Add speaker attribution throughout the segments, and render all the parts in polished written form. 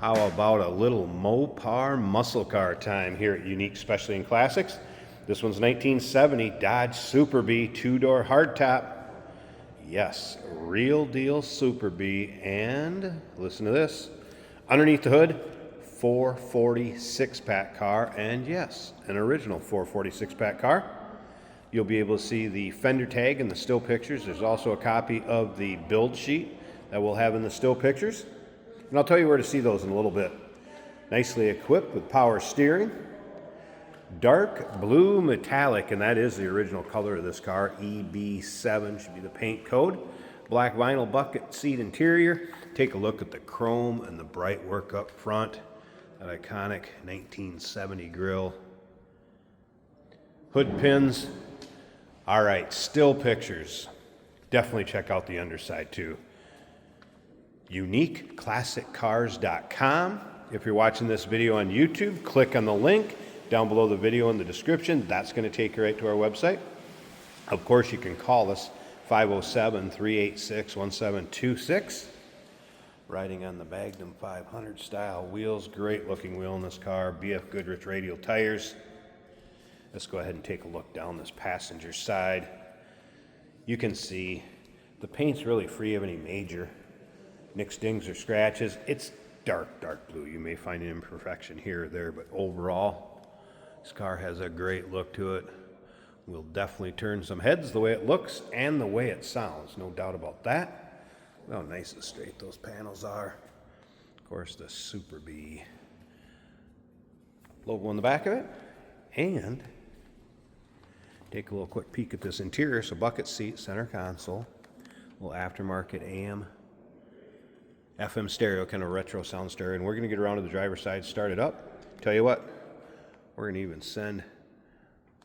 Speaker 1: How about a little Mopar muscle car time here at Unique Specialty and Classics? This one's 1970 Dodge Super Bee two-door hardtop. Yes, real deal Super Bee. And listen to this. Underneath the hood, 440 six-pack car. And yes, an original 440 six-pack car. You'll be able to see the fender tag in the still pictures. There's also a copy of the build sheet that we'll have in the still pictures. And I'll tell you where to see those in a little bit. Nicely equipped with power steering. Dark blue metallic, and that is the original color of this car. EB7 should be the paint code. Black vinyl bucket seat interior. Take a look at the chrome and the bright work up front. That iconic 1970 grille. Hood pins. All right, still pictures. Definitely check out the underside too. UniqueClassicCars.com. If you're watching this video on YouTube, click on the link down below the video in the description. That's going to take you right to our website. Of course, you can call us 507-386-1726. Riding on the Magnum 500 style wheels. Great looking wheel in this car. BF Goodrich radial tires. Let's go ahead and take a look down this passenger side. You can see the paint's really free of any major nicks, dings, or scratches. It's dark blue. You may find an imperfection here or there, but overall, this car has a great look to it. Will definitely turn some heads the way it looks and the way it sounds, no doubt about that. How nice and straight those panels are. Of course, the Super Bee logo on the back of it. And take a little quick peek at this interior. So bucket seat, center console, little aftermarket AM, FM stereo, kind of retro sound stereo. And we're going to get around to the driver's side, start it up. Tell you what, we're going to even send a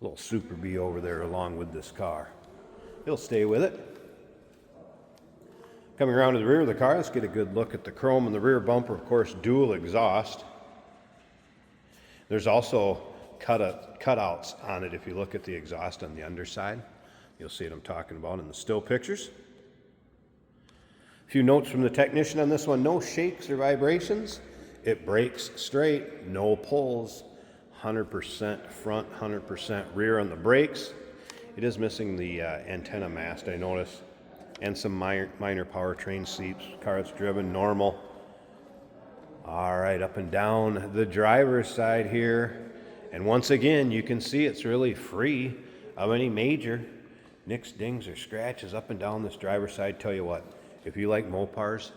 Speaker 1: little Super Bee over there along with this car. He'll stay with it. Coming around to the rear of the car, let's get a good look at the chrome and the rear bumper. Of course, dual exhaust. There's also cutouts on it. If you look at the exhaust on the underside, you'll see what I'm talking about in the still pictures. A few notes from the technician on this one. No shakes or vibrations. It brakes straight, no pulls. 100% front, 100% rear on the brakes. It is missing the antenna mast, I noticed, and some minor powertrain seats. Car that's driven normal. All right, up and down the driver's side here. And once again, you can see it's really free of any major nicks, dings, or scratches up and down this driver's side. Tell you what, if you like Mopars,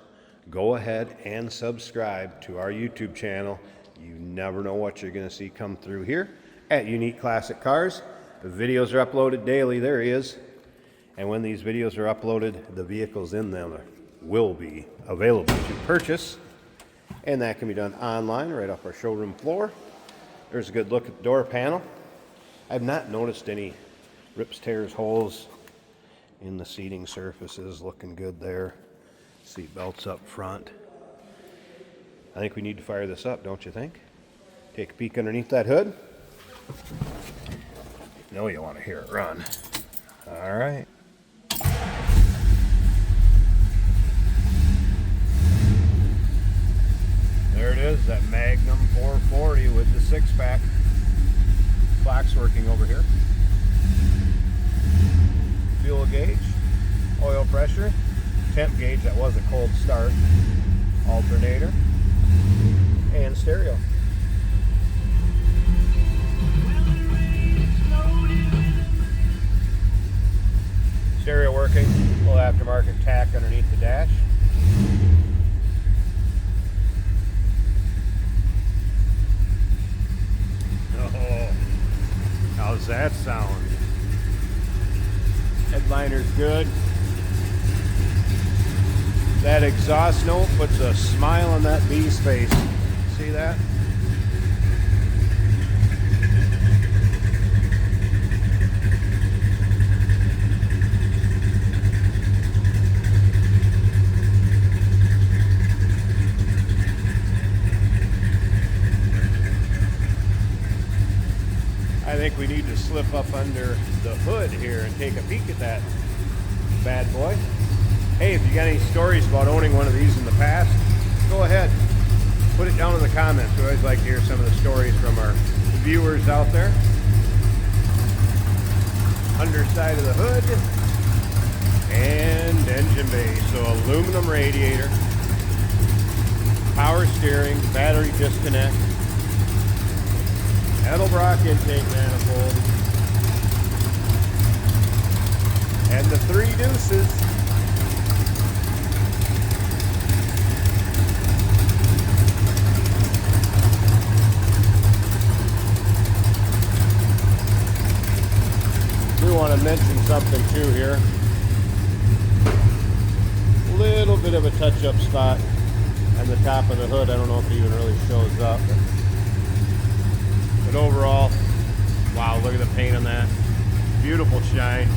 Speaker 1: go ahead and subscribe to our YouTube channel. You never know what you're going to see come through here at Unique Classic Cars. The videos are uploaded daily. There he is. And when these videos are uploaded, the vehicles in them will be available to purchase. And that can be done online right off our showroom floor. There's a good look at the door panel. I've not noticed any rips, tears, holes in the seating surfaces. Looking good there. Seat belts up front. I think we need to fire this up, don't you think? Take a peek underneath that hood. You know you want to hear it run. All right. There it is, that Magnum 440 with the six-pack. Clock's working over here. Fuel gauge, oil pressure, temp gauge, that was a cold start, alternator, and stereo. Stereo working, little aftermarket tack underneath the dash. Oh, how's that sound? Headliner's good. That exhaust note puts a smile on that bee's face. See that? I think we need to slip up under the hood here and take a peek at that bad boy. Hey, if you got any stories about owning one of these in the past, go ahead. Put it down in the comments. We always like to hear some of the stories from our viewers out there. Underside of the hood and engine bay. So aluminum radiator, power steering, battery disconnect, Edelbrock intake manifold, and the 3 deuces. I want to mention something too here. A little bit of a touch-up spot on the top of the hood. I don't know if it even really shows up. But overall, wow, look at the paint on that. Beautiful shine.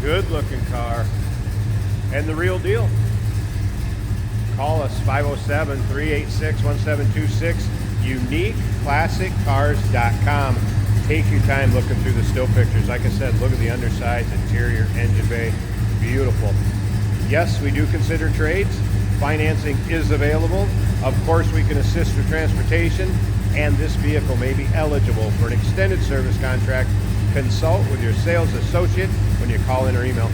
Speaker 1: Good looking car. And the real deal. Call us 507-386-1726. UniqueClassicCars.com. Take your time looking through the still pictures. Like I said, look at the undersides, interior, engine bay. Beautiful. Yes, we do consider trades. Financing is available. Of course, we can assist with transportation, and this vehicle may be eligible for an extended service contract. Consult with your sales associate when you call in or email.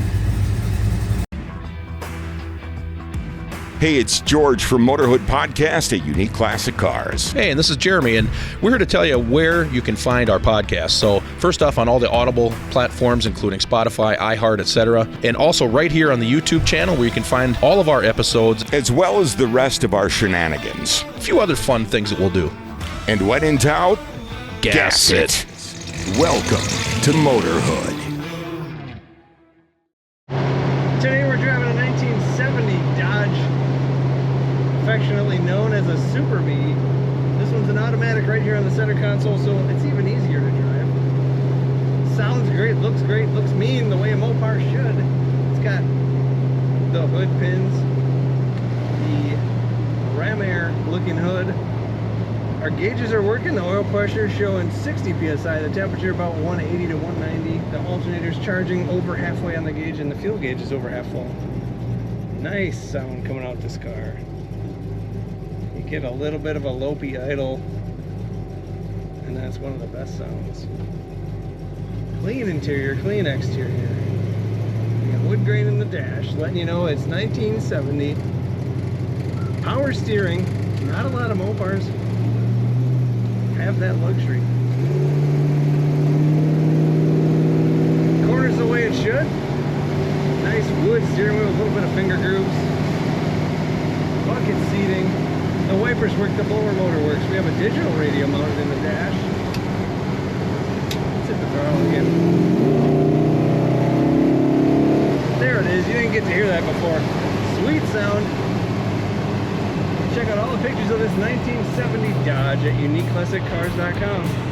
Speaker 2: Hey, it's George from Motorhood Podcast at Unique Classic Cars.
Speaker 3: Hey, and this is Jeremy, and we're here to tell you where you can find our podcast. So first off, on all the Audible platforms, including Spotify, iHeart, etc., and also right here on the YouTube channel where you can find all of our episodes,
Speaker 2: as well as the rest of our shenanigans.
Speaker 3: A few other fun things that we'll do.
Speaker 2: And when in doubt, gas it. Welcome to Motorhood.
Speaker 4: Today we're driving a 1970 Dodge, affectionately known as a Super Bee. This one's an automatic right here on the center console, so it's even easier to drive. Sounds great, looks mean the way a Mopar should. It's got the hood pins, the ram air looking hood. Our gauges are working, the oil pressure is showing 60 psi, the temperature about 180 to 190. The alternator's charging over halfway on the gauge, and the fuel gauge is over half full. Nice sound coming out this car. You get a little bit of a lopey idle, and that's one of the best sounds. Clean interior, clean exterior. You got wood grain in the dash, letting you know it's 1970. Power steering, not a lot of Mopars have that luxury. Corners the way it should. Nice wood steering wheel with a little bit of finger grooves. Bucket seating. The wipers work, the blower motor works. We have a digital radio mounted in the dash. Let's hit the throttle again. There it is. You didn't get to hear that before. Sweet sound. Check out all the pictures of this 1970 Dodge at UniqueClassicCars.com.